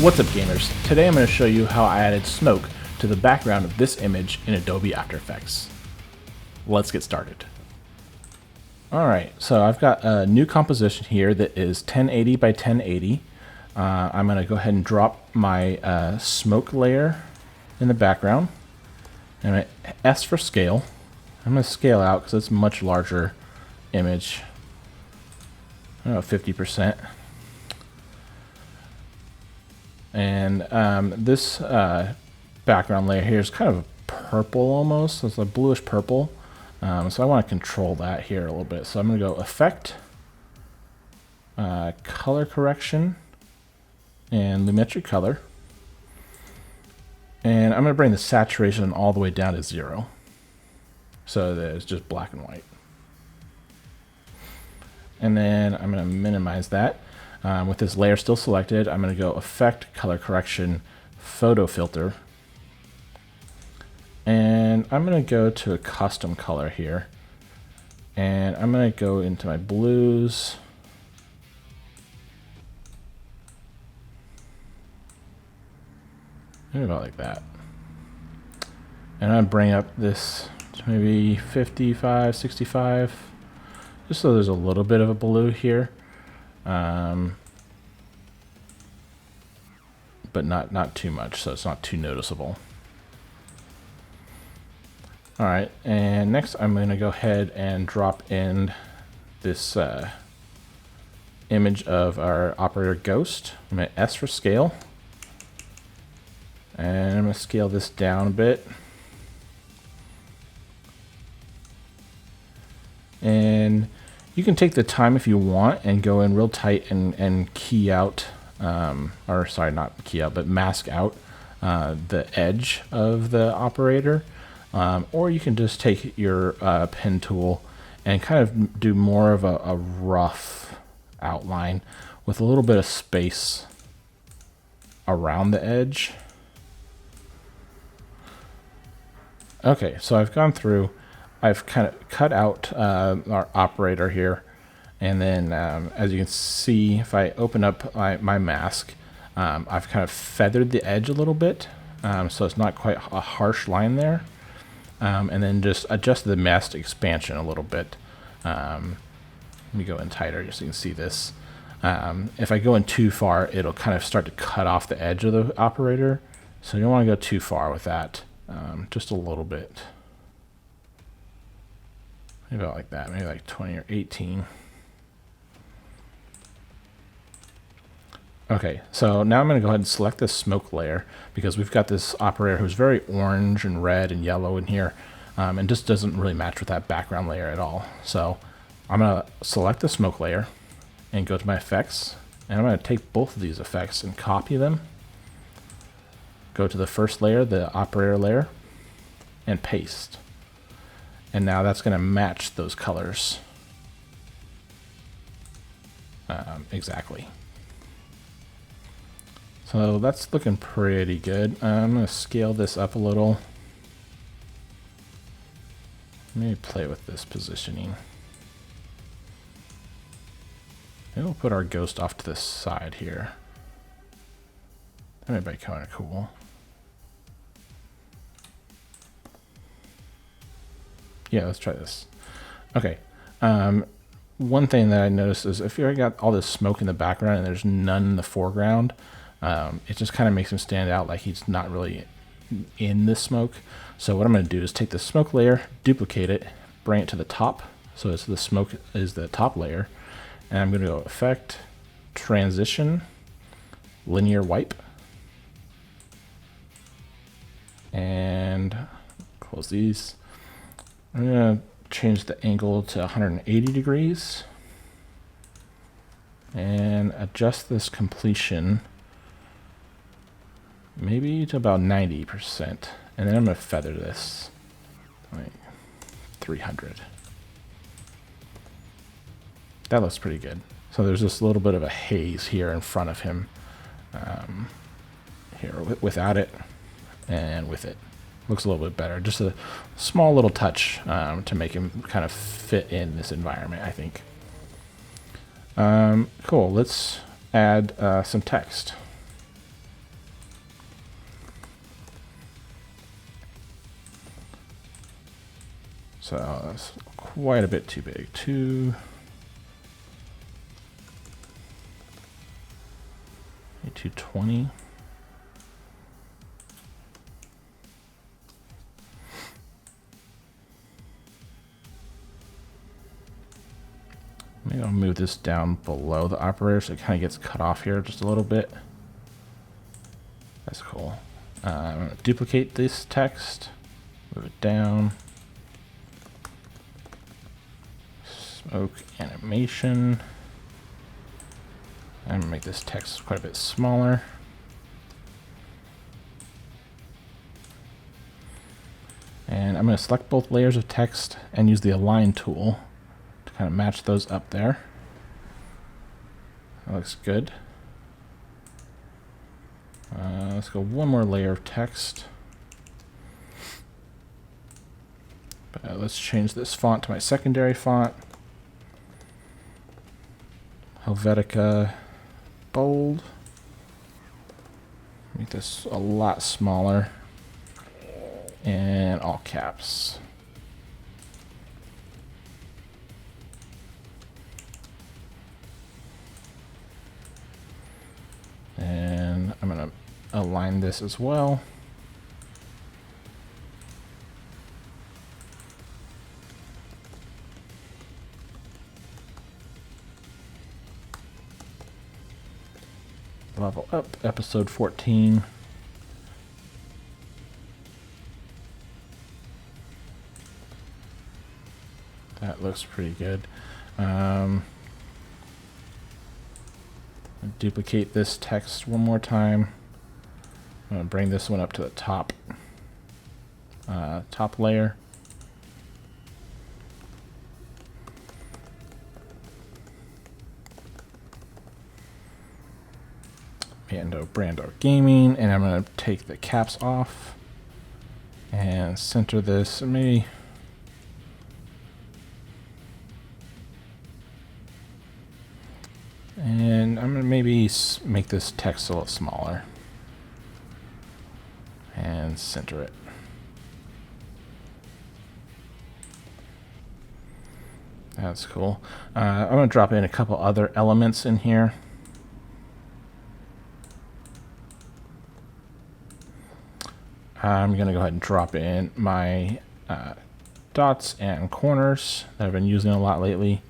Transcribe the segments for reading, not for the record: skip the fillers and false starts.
What's up, gamers? Today I'm going to show you how I added smoke to the background of this image in Adobe After Effects. Let's get started. Alright, so I've got a new composition here that is 1080 by 1080. I'm going to go ahead and drop my smoke layer in the background. I'm going to S for scale. I'm going to scale out because it's a much larger image. I don't know, 50%. And this background layer here is kind of purple almost. It's like bluish purple. So I want to control that here a little bit. So I'm going to go Effect, Color Correction, and Lumetri Color. And I'm going to bring the saturation all the way down to 0. So that it's just black and white. And then I'm going to minimize that. With this layer still selected, I'm going to go Effect, Color Correction, Photo Filter. And I'm going to go to a custom color here. And I'm going to go into my blues. Maybe about like that. And I'm going to bring up this to maybe 55, 65. Just so there's a little bit of a blue here. But not too much, so it's not too noticeable. Alright, and next I'm going to go ahead and drop in this image of our operator Ghost. I'm going to S for scale. And I'm going to scale this down a bit. And you can take the time if you want and go in real tight and key out, or sorry, not key out, but mask out the edge of the operator. Or you can just take your pen tool and kind of do more of a rough outline with a little bit of space around the edge. Okay, so I've gone through, I've kind of cut out our operator here, and then as you can see, if I open up my mask, I've kind of feathered the edge a little bit, so it's not quite a harsh line there. And then just adjust the mask expansion a little bit. Let me go in tighter just so you can see this. If I go in too far, it'll kind of start to cut off the edge of the operator. So you don't want to go too far with that. Just a little bit. Maybe about like that. Maybe like 20 or 18. Okay, so now I'm going to go ahead and select this smoke layer because we've got this operator who's very orange and red and yellow in here, and just doesn't really match with that background layer at all. So I'm going to select the smoke layer and go to my effects, and I'm going to take both of these effects and copy them. Go to the first layer, the operator layer, and paste. And now that's going to match those colors exactly. So that's looking pretty good. I'm going to scale this up a little. Maybe play with this positioning. Maybe we'll put our ghost off to the side here. That might be kind of cool. Yeah, let's try this. Okay. One thing that I noticed is if you got all this smoke in the background and there's none in the foreground, it just kind of makes him stand out like he's not really in the smoke. So what I'm going to do is take the smoke layer, duplicate it, bring it to the top. So it's the smoke is the top layer. And I'm going to go Effect, Transition, Linear Wipe. And close these. I'm going to change the angle to 180 degrees. And adjust this completion maybe to about 90%. And then I'm going to feather this like 300. That looks pretty good. So there's just a little bit of a haze here in front of him. Here without it and with it. Looks a little bit better. Just a small little touch to make him kind of fit in this environment, I think. Cool. Let's add some text. So that's quite a bit too big. 220. Maybe I'll move this down below the operator so it kind of gets cut off here just a little bit. That's cool. I'm going to duplicate this text, move it down. Smoke animation. I'm going to make this text quite a bit smaller. And I'm going to select both layers of text and use the align tool to kind of match those up there. That looks good. Let's go one more layer of text. Let's change this font to my secondary font. Helvetica bold. Make this a lot smaller. And all caps. And I'm going to align this as well. Level up, episode 14. That looks pretty good. Duplicate this text one more time. I'm going to bring this one up to the top layer. Brando Gaming, and I'm going to take the caps off and center this maybe. And I'm going to maybe make this text a little smaller and center it. That's cool. I'm going to drop in a couple other elements in here. I'm going to go ahead and drop in my dots and corners that I've been using a lot lately.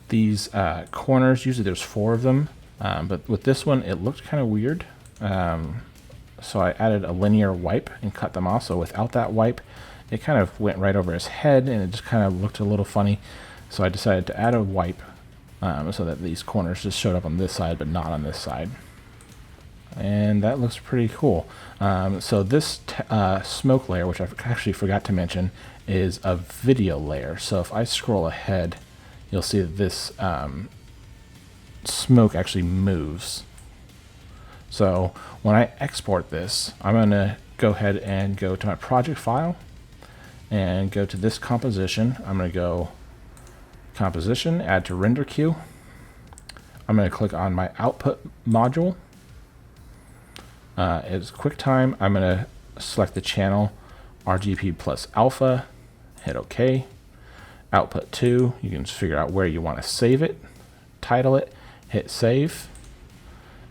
These corners, usually there's 4 of them, but with this one it looked kind of weird. So I added a linear wipe and cut them off. So without that wipe, it kind of went right over his head and it just kind of looked a little funny. So I decided to add a wipe so that these corners just showed up on this side but not on this side. And that looks pretty cool. So this smoke layer, which I actually forgot to mention, is a video layer. So if I scroll ahead, you'll see that this smoke actually moves. So when I export this, I'm going to go ahead and go to my project file and go to this composition. I'm going to go composition, add to render queue. I'm going to click on my output module. It's QuickTime. I'm going to select the channel RGB plus alpha, hit OK. Output 2, you can just figure out where you want to save it, title it, hit save,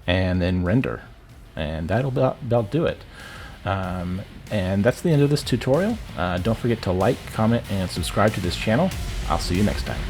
and then render. And that'll about do it. And that's the end of this tutorial. Don't forget to like, comment, and subscribe to this channel. I'll see you next time.